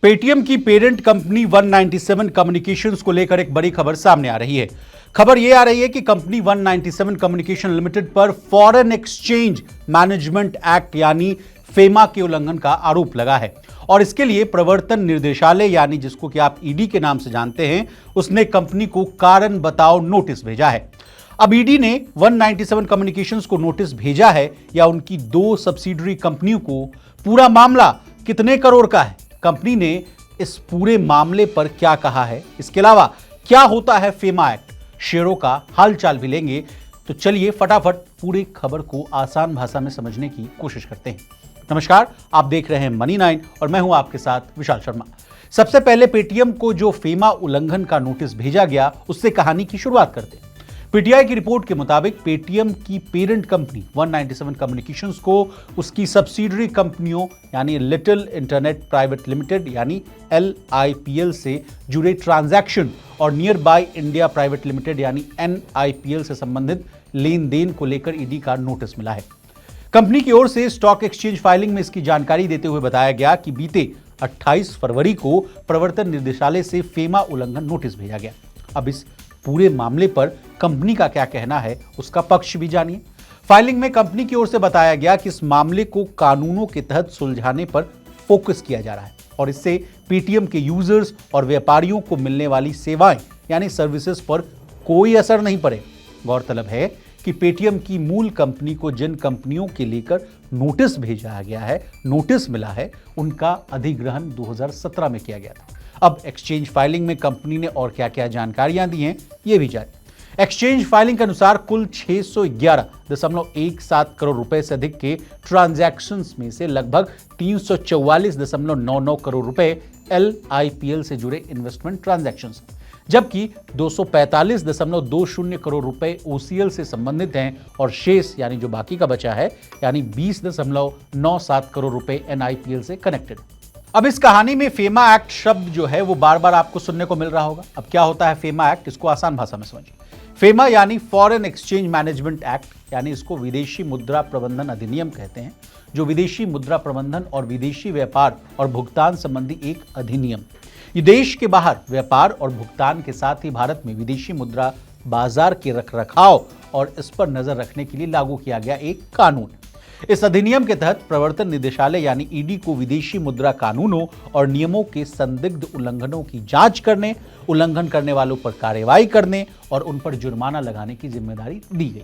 Paytm की parent company 197 communications को लेकर एक बड़ी खबर सामने आ रही है। खबर यह आ रही है कि कंपनी 197 कम्युनिकेशन लिमिटेड पर फॉरेन एक्सचेंज मैनेजमेंट एक्ट यानी फेमा के उल्लंघन का आरोप लगा है और इसके लिए प्रवर्तन निर्देशालय यानी जिसको कि आप ईडी के नाम से जानते हैं, उसने कंपनी को कारण बताओ नोटिस भेजा है। अब ईडी ने 197 कम्युनिकेशंस को नोटिस भेजा है या उनकी दो सब्सिडियरी कंपनियों को। पूरा मामला कितने करोड़ का है, कंपनी ने इस पूरे मामले पर क्या कहा है, इसके अलावा क्या होता है फेमा एक्ट, शेयरों का हालचाल भी लेंगे। तो चलिए फटाफट पूरी खबर को आसान भाषा में समझने की कोशिश करते हैं। नमस्कार, आप देख रहे हैं मनी 9 और मैं हूं आपके साथ विशाल शर्मा। सबसे पहले पेटीएम को जो फेमा उल्लंघन का नोटिस भेजा गया उससे कहानी की शुरुआत करते हैं। पीटीआई की रिपोर्ट के मुताबिक पेटीएम की पेरेंट कंपनी 197 कम्युनिकेशंस को उसकी सब्सिडियरी कंपनियों यानी लिटिल इंटरनेट प्राइवेट लिमिटेड यानी LIPL से जुड़े ट्रांजैक्शन और near by India private limited यानी NIPL से संबंधित लेन देन को लेकर ईडी का नोटिस मिला है। कंपनी की ओर से स्टॉक एक्सचेंज फाइलिंग में इसकी जानकारी देते हुए बताया गया कि बीते 28 फरवरी को प्रवर्तन निर्देशालय से फेमा उल्लंघन नोटिस भेजा गया। अब इस पूरे मामले पर कंपनी का क्या कहना है उसका पक्ष भी जानिए। फाइलिंग में कंपनी की ओर से बताया गया कि इस मामले को कानूनों के तहत सुलझाने पर फोकस किया जा रहा है और इससे पेटीएम के यूजर्स और व्यापारियों को मिलने वाली सेवाएं यानी सर्विसेज पर कोई असर नहीं पड़े। गौरतलब है कि पेटीएम की मूल कंपनी को जिन कंपनियों के लेकर नोटिस भेजा गया है, नोटिस मिला है, उनका अधिग्रहण 2017 में किया गया था। अब एक्सचेंज फाइलिंग में कंपनी ने और क्या क्या जानकारियां दी हैं ये भी जानिए। एक्सचेंज फाइलिंग के अनुसार कुल 611.17 करोड़ रुपए से अधिक के ट्रांजैक्शंस में से लगभग 344.99 करोड़ रुपए LIPL से जुड़े इन्वेस्टमेंट ट्रांजैक्शंस, जबकि 245.20 करोड़ रुपए OCL से संबंधित हैं और शेष यानी जो बाकी का बचा है यानी 20.97 करोड़ रुपए NIPL से कनेक्टेड। अब इस कहानी में फेमा एक्ट शब्द जो है वो बार बार आपको सुनने को मिल रहा होगा। अब क्या होता है फेमा एक्ट, इसको आसान भाषा में समझिए। फेमा यानी फॉरेन एक्सचेंज मैनेजमेंट एक्ट यानी इसको विदेशी मुद्रा प्रबंधन अधिनियम कहते हैं, जो विदेशी मुद्रा प्रबंधन और विदेशी व्यापार और भुगतान संबंधी एक अधिनियम। ये देश के बाहर व्यापार और भुगतान के साथ ही भारत में विदेशी मुद्रा बाजार के रखरखाव और इस पर नजर रखने के लिए लागू किया गया एक कानून। इस अधिनियम के तहत प्रवर्तन निदेशालय यानी ईडी को विदेशी मुद्रा कानूनों और नियमों के संदिग्ध उल्लंघनों की जांच करने, उल्लंघन करने वालों पर कार्रवाई करने और उन पर जुर्माना लगाने की जिम्मेदारी दी गई।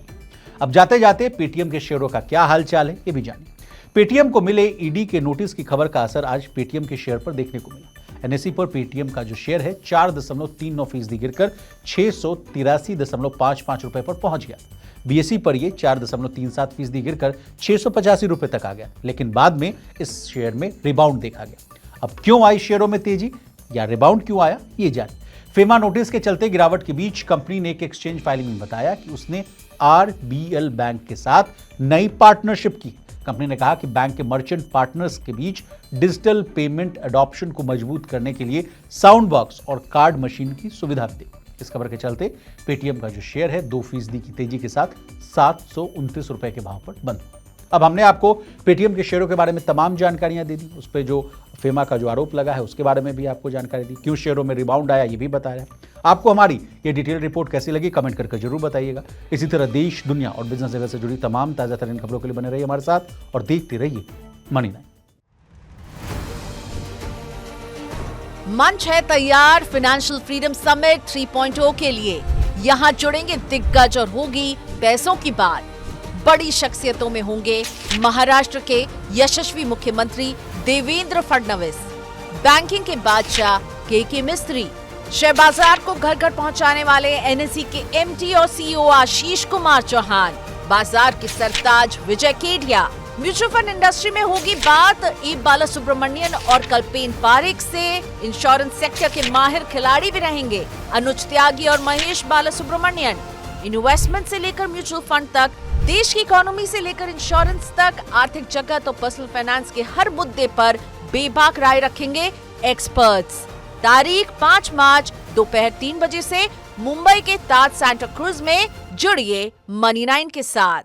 अब जाते जाते पेटीएम के शेयरों का क्या हालचाल है ये भी जानिए। पेटीएम को मिले ईडी के नोटिस की खबर का असर आज पेटीएम के शेयर पर देखने को मिला। NSE पर पेटीएम का जो शेयर है 4.39% गिरकर 683.55 रुपए पर पहुंच गया। BSE पर यह 4.37% गिरकर 685 रुपए तक आ गया, लेकिन बाद में इस शेयर में रिबाउंड देखा गया। अब क्यों आई शेयरों में तेजी या रिबाउंड क्यों आया ये जानिए। फेमा नोटिस के चलते गिरावट के बीच कंपनी ने एक एक्सचेंज फाइलिंग में बताया कि उसने RBL बैंक के साथ नई पार्टनरशिप की। कंपनी ने कहा कि बैंक के मर्चेंट पार्टनर्स के बीच डिजिटल पेमेंट अडॉप्शन को मजबूत करने के लिए साउंड बॉक्स और कार्ड मशीन की सुविधा दी। इस खबर के चलते पेटीएम का जो शेयर है 2% की तेजी के साथ 729 रुपए के भाव पर बंद। अब हमने आपको पेटीएम के शेयरों के बारे में तमाम जानकारियां दे दी, उस पर जो फेमा का जो आरोप लगा है उसके बारे में भी आपको जानकारी दी, क्यों शेयरों में रिबाउंड आया ये भी बताया है। आपको हमारी ये डिटेल रिपोर्ट कैसी लगी कमेंट करके जरूर बताइएगा। इसी तरह देश, दुनिया और बिजनेस जगत से जुड़ी तमाम ताजा तरीन खबरों के लिए बने रहिए हमारे साथ और देखते रहिए मनी 9। मंच है तैयार फाइनेंशियल फ्रीडम समिट 3.0 के लिए। यहाँ जुड़ेंगे दिग्गज और होगी पैसों की बात। बड़ी शख्सियतों में होंगे महाराष्ट्र के यशस्वी मुख्यमंत्री देवेंद्र फडणवीस, बैंकिंग के बादशाह KK मिस्त्री, शेयर बाजार को घर घर पहुंचाने वाले NSE के MD और CEO आशीष कुमार चौहान, बाजार के सरताज विजय केडिया। म्यूचुअल फंड इंडस्ट्री में होगी बात E बालासुब्रमण्यन और कल्पेन पारेख से। इंश्योरेंस सेक्टर के माहिर खिलाड़ी भी रहेंगे अनुज त्यागी और महेश बालासुब्रमण्यन। इन्वेस्टमेंट से लेकर म्यूचुअल फंड तक, देश की इकोनॉमी से लेकर इंश्योरेंस तक, आर्थिक जगत और पर्सनल फाइनेंस के हर मुद्दे पर बेबाक राय रखेंगे एक्सपर्ट्स। तारीख 5 मार्च दोपहर 3 बजे से मुंबई के ताज सेंटा क्रूज में। जुड़िए मनी 9 के साथ।